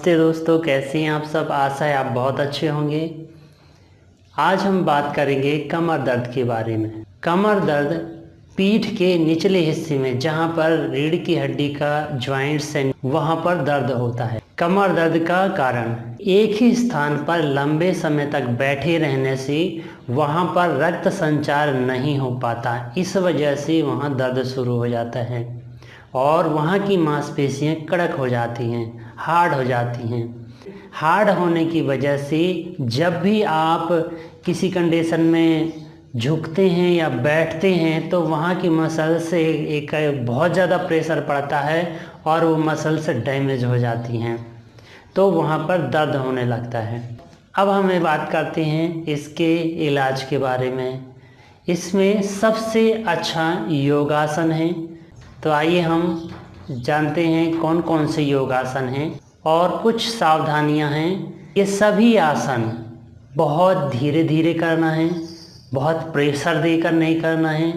नमस्ते दोस्तों, कैसे हैं आप सब। आशा है आप बहुत अच्छे होंगे। आज हम बात करेंगे कमर दर्द के बारे में। कमर दर्द पीठ के निचले हिस्से में, जहां पर रीढ़ की हड्डी का जॉइंट्स है, वहां पर दर्द होता है। कमर दर्द का कारण एक ही स्थान पर लंबे समय तक बैठे रहने से वहां पर रक्त संचार नहीं हो पाता। इस वजह से वहां दर्द शुरू हो जाता है और वहाँ की मांसपेशियाँ कड़क हो जाती हैं, हार्ड हो जाती हैं। हार्ड होने की वजह से जब भी आप किसी कंडीशन में झुकते हैं या बैठते हैं तो वहाँ की मसल से एक बहुत ज़्यादा प्रेशर पड़ता है और वो मसल्स डैमेज हो जाती हैं, तो वहाँ पर दर्द होने लगता है। अब हमें बात करते हैं इसके इलाज के बारे में। इसमें सबसे अच्छा योगासन है। तो आइए हम जानते हैं कौन कौन से योगासन हैं और कुछ सावधानियां हैं। ये सभी आसन बहुत धीरे धीरे करना है, बहुत प्रेशर देकर नहीं करना है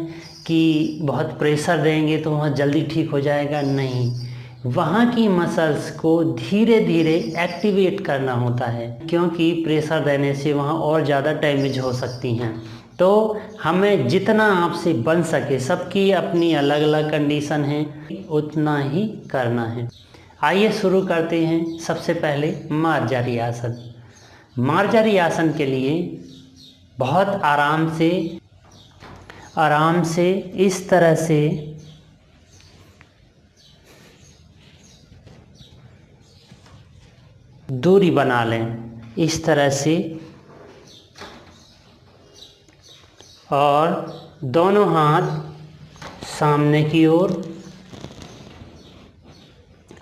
कि बहुत प्रेशर देंगे तो वहाँ जल्दी ठीक हो जाएगा, नहीं। वहाँ की मसल्स को धीरे धीरे एक्टिवेट करना होता है, क्योंकि प्रेशर देने से वहाँ और ज़्यादा डैमेज हो सकती हैं। तो हमें जितना आपसे बन सके, सबकी अपनी अलग अलग कंडीशन है, उतना ही करना है। आइए शुरू करते हैं। सबसे पहले मार्जरी आसन। मार्जरी आसन के लिए बहुत आराम से इस तरह से दूरी बना लें, इस तरह से, और दोनों हाथ सामने की ओर।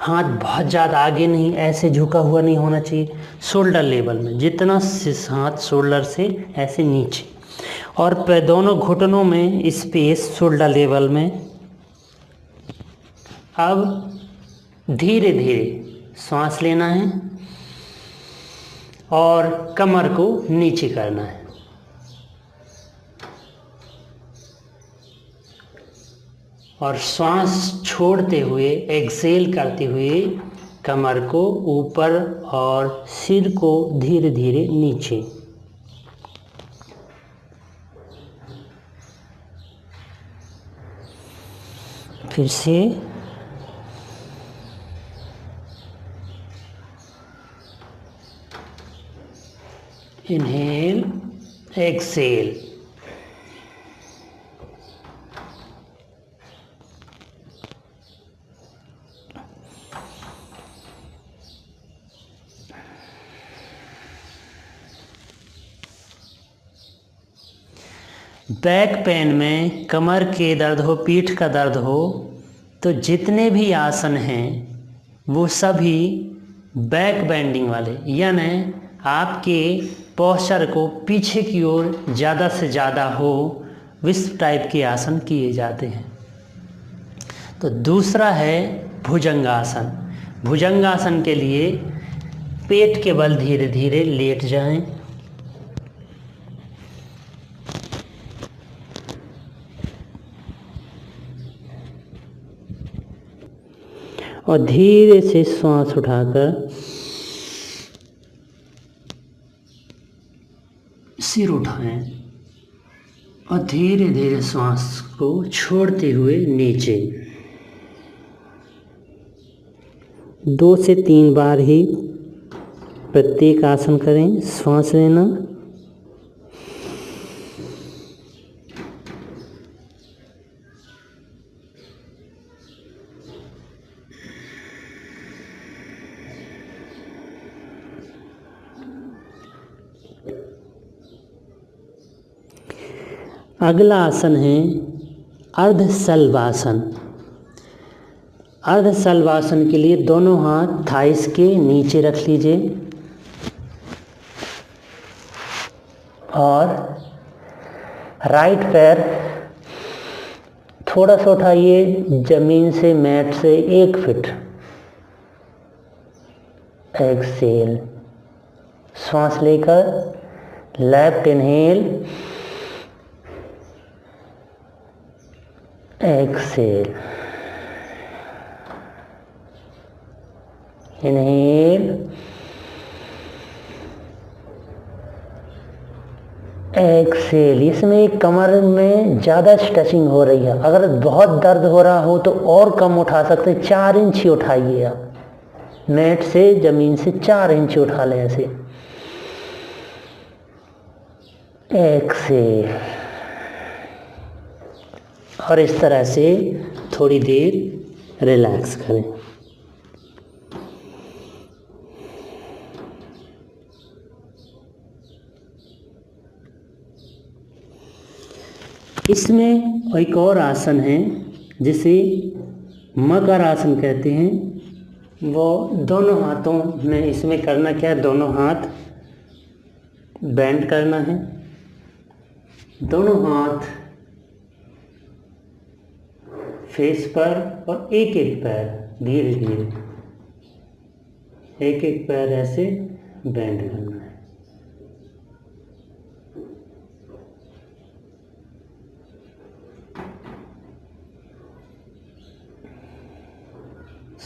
हाथ बहुत ज़्यादा आगे नहीं, ऐसे झुका हुआ नहीं होना चाहिए, शोल्डर लेवल में, जितना हाथ शोल्डर से ऐसे नीचे, और दोनों घुटनों में स्पेस शोल्डर लेवल में। अब धीरे धीरे सांस लेना है और कमर को नीचे करना है और श्वास छोड़ते हुए, एक्सेल करते हुए कमर को ऊपर और सिर को धीरे धीरे नीचे। फिर से इनहेल, एक्सेल। बैक पेन में, कमर के दर्द हो, पीठ का दर्द हो, तो जितने भी आसन हैं वो सभी बैक बेंडिंग वाले, यानी आपके पोस्चर को पीछे की ओर ज़्यादा से ज़्यादा हो, इस टाइप के आसन किए जाते हैं। तो दूसरा है भुजंगासन। भुजंगासन के लिए पेट के बल धीरे धीरे लेट जाएं और धीरे से श्वास उठाकर सिर उठाएं और धीरे धीरे श्वास को छोड़ते हुए नीचे। 2 से 3 बार ही प्रत्येक आसन करें। श्वास लेना अगला आसन है अर्धशलभासन। अर्धशलभासन के लिए दोनों हाथ थाइस के नीचे रख लीजिए और राइट पैर थोड़ा सा उठाइए, जमीन से, मैट से 1 फीट। एक्सेल, श्वास लेकर left inhale, exhale, inhale, exhale. इसमें कमर में ज़्यादा स्ट्रेचिंग हो रही है, अगर बहुत दर्द हो रहा हो तो और कम उठा सकते हैं, 4 इंच ही उठाइए आप, मैट से ज़मीन से 4 इंच उठा लें ऐसे। एक्सेल। और इस तरह से थोड़ी देर रिलैक्स करें। इसमें एक और आसन है जिसे मकर आसन कहते हैं। वो दोनों हाथों में इसमें करना क्या है, दोनों हाथ बेंड करना है, दोनों हाथ फेस पर, और एक एक पैर धीरे धीरे एक एक पैर ऐसे बेंड करना है।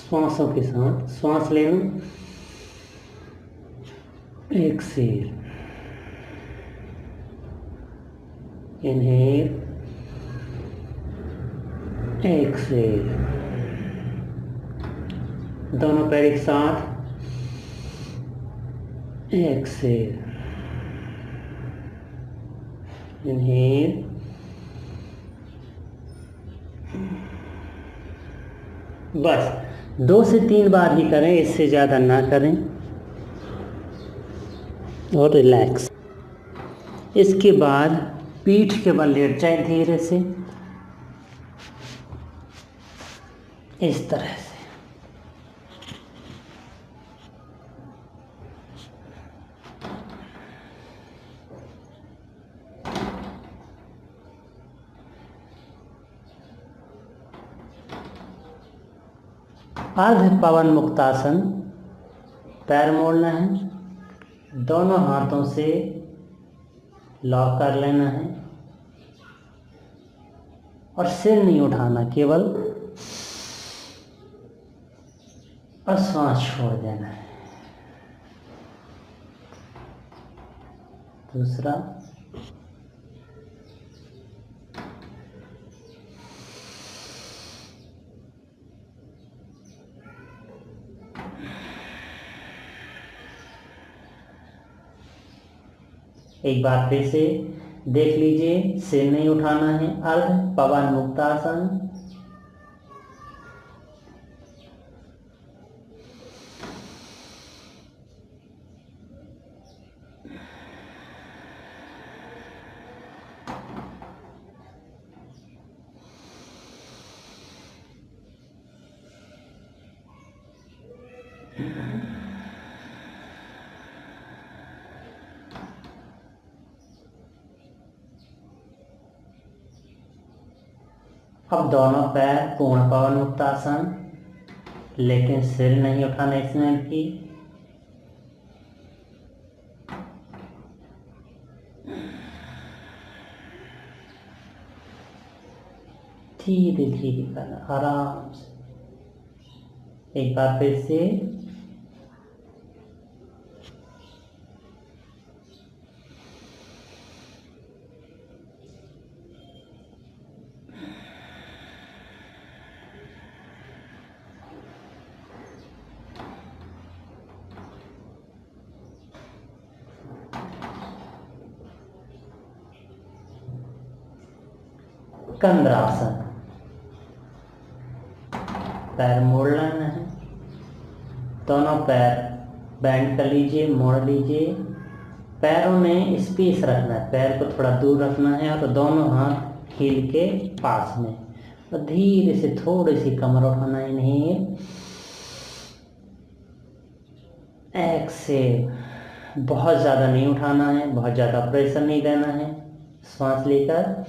श्वासों के साथ श्वास लेना, एक्सेल, इनहेल, एक्सेल, दोनों पैर एक साथ, एक्सेल, इनहेल, बस 2 से 3 बार ही करें, इससे ज़्यादा ना करें, और रिलैक्स। इसके बाद पीठ के बल लेट जाए धीरे से, इस तरह से। अर्ध पवन मुक्तासन। पैर मोड़ना है, दोनों हाथों से लॉक कर लेना है, और सिर नहीं उठाना, केवल और सांस छोड़ देना है। दूसरा, एक बार फिर से देख लीजिए, सिर नहीं उठाना है, अर्ध पवन मुक्तासन। अब दोनों पैर पूर्ण पवन मुक्तासन, लेकिन सिर नहीं उठाना इसमें भी। धीरे धीरे करना, आराम से। एक बार फिर से, कंद्रासन। पैर मोड़ लेना है, दोनों पैर बेंड कर लीजिए, मोड़ लीजिए, पैरों में स्पेस रखना है, पैर को थोड़ा दूर रखना है, और दोनों हाथ हील के पास में, और धीरे से थोड़ी सी कमर उठाना है। इनहेल, एक्सेल, बहुत ज़्यादा नहीं उठाना है, बहुत ज़्यादा प्रेशर नहीं देना है। सांस लेकर,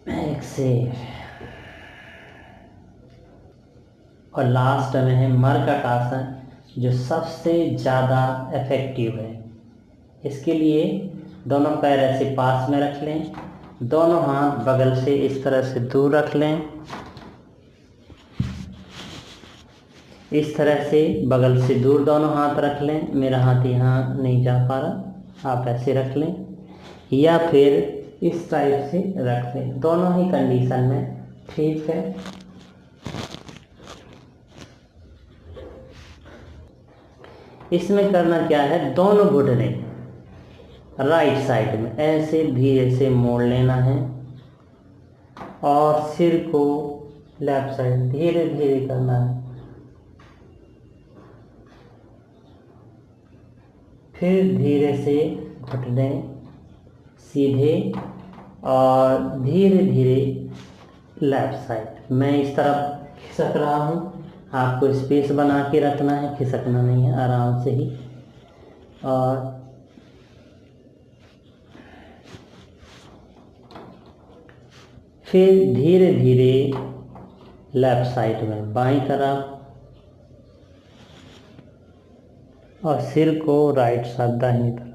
एक्सेल, और लास्ट में है मरकट आसन, जो सबसे ज़्यादा इफेक्टिव है। इसके लिए दोनों पैर ऐसे पास में रख लें, दोनों हाथ बगल से इस तरह से दूर रख लें, इस तरह से बगल से दूर दोनों हाथ रख लें। मेरा हाथ यहाँ नहीं जा पा रहा, आप ऐसे रख लें या फिर इस टाइप से रख लें, दोनों ही कंडीशन में ठीक है। इसमें करना क्या है, दोनों घुटने राइट साइड में ऐसे धीरे से मोड़ लेना है और सिर को लेफ्ट साइड धीरे धीरे करना है। फिर धीरे से घुटने सीधे और धीरे धीरे लेफ्ट साइड। मैं इस तरफ खिसक रहा हूँ, आपको स्पेस बना के रखना है, खिसकना नहीं है, आराम से ही। और फिर धीरे धीरे लेफ्ट साइड में बाईं तरफ और सिर को राइट साइड दाहिनी तरफ।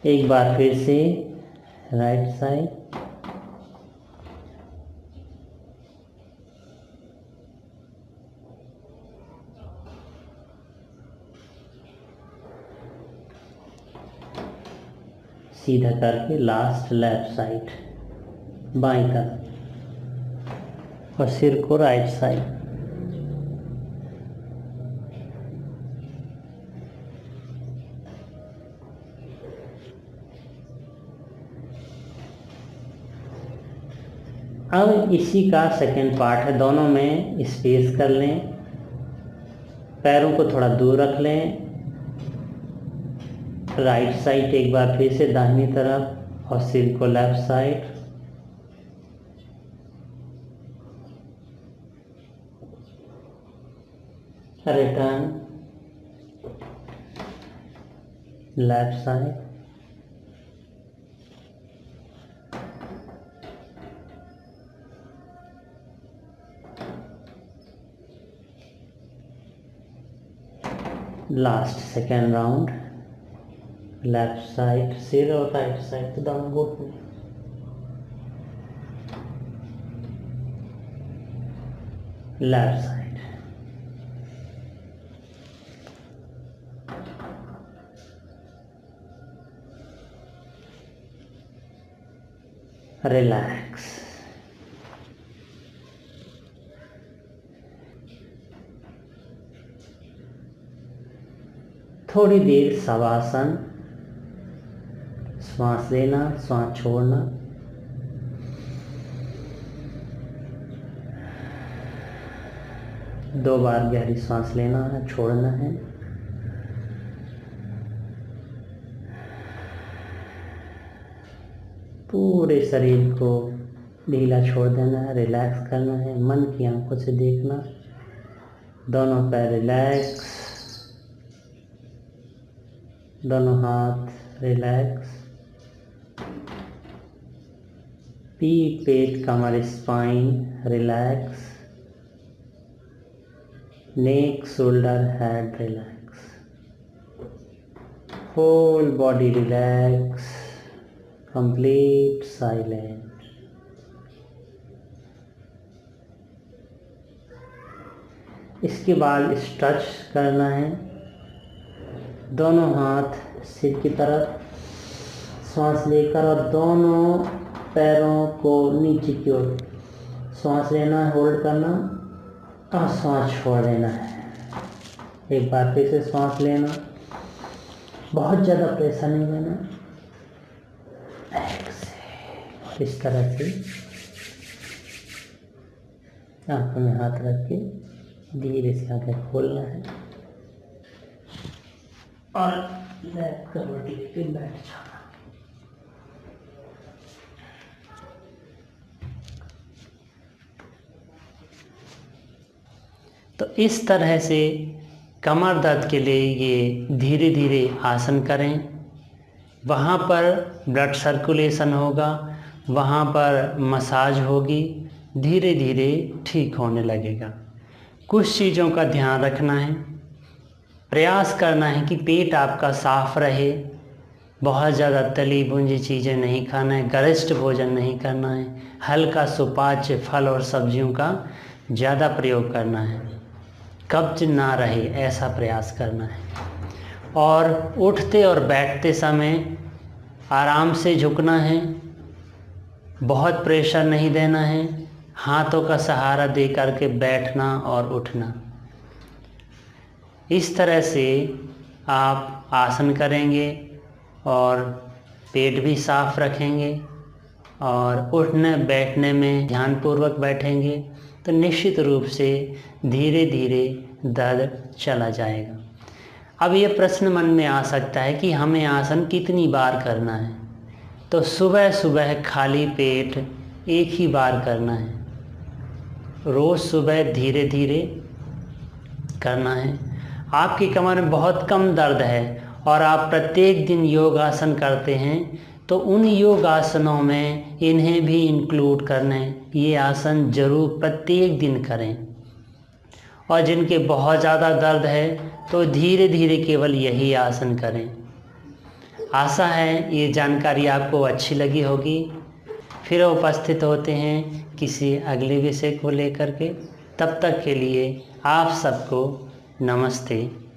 एक बार फिर से राइट साइड, सीधा करके लास्ट लेफ्ट साइड बाईं तरफ और सिर को राइट साइड। अब इसी का सेकेंड पार्ट है, दोनों में स्पेस कर लें, पैरों को थोड़ा दूर रख लें, राइट साइड एक बार फिर से दाहिनी तरफ और सिर को left side. Return left side, last second round left side सिर और राइट साइड दोनों घुटने। Left side, relax. थोड़ी देर शवासन, श्वास लेना, श्वास छोड़ना। दो बार गहरी सांस लेना है, छोड़ना है। पूरे शरीर को ढीला छोड़ देना है, रिलैक्स करना है, मन की आंखों से देखना। दोनों पैर रिलैक्स, दोनों हाथ रिलैक्स, पीठ पेट कमर spine relax, neck shoulder head relax, whole body relax, complete silent. इसके बाद स्ट्रेच करना है, दोनों हाथ सिर की तरफ, सांस लेकर और दोनों पैरों को नीचे की ओर सांस लेना है, होल्ड करना और सांस छोड़ देना है। एक बार फिर से सांस लेना, बहुत ज़्यादा प्रेशर नहीं देना, इस तरह से आंखों में हाथ रख के धीरे से आंखें खोलना है और लेग करवट लेके बैठ जाना। तो इस तरह से कमर दर्द के लिए ये धीरे धीरे आसन करें। वहाँ पर ब्लड सर्कुलेशन होगा, वहाँ पर मसाज होगी, धीरे धीरे ठीक होने लगेगा। कुछ चीज़ों का ध्यान रखना है, प्रयास करना है कि पेट आपका साफ रहे, बहुत ज़्यादा तली भुनी चीज़ें नहीं खाना है, गरिष्ठ भोजन नहीं करना है, हल्का सुपाच्य फल और सब्जियों का ज़्यादा प्रयोग करना है, कब्ज ना रहे ऐसा प्रयास करना है, और उठते और बैठते समय आराम से झुकना है, बहुत प्रेशर नहीं देना है, हाथों का सहारा दे करके बैठना और उठना। इस तरह से आप आसन करेंगे और पेट भी साफ रखेंगे और उठने बैठने में ध्यानपूर्वक बैठेंगे तो निश्चित रूप से धीरे धीरे दर्द चला जाएगा। अब ये प्रश्न मन में आ सकता है कि हमें आसन कितनी बार करना है। तो सुबह सुबह खाली पेट एक ही बार करना है, रोज़ सुबह धीरे धीरे करना है। आपकी कमर में बहुत कम दर्द है और आप प्रत्येक दिन योगासन करते हैं तो उन योगासनों में इन्हें भी इंक्लूड करें, ये आसन जरूर प्रत्येक दिन करें। और जिनके बहुत ज़्यादा दर्द है तो धीरे धीरे केवल यही आसन करें। आशा है ये जानकारी आपको अच्छी लगी होगी। फिर उपस्थित होते हैं किसी अगले विषय को लेकर के। तब तक के लिए आप सबको नमस्ते।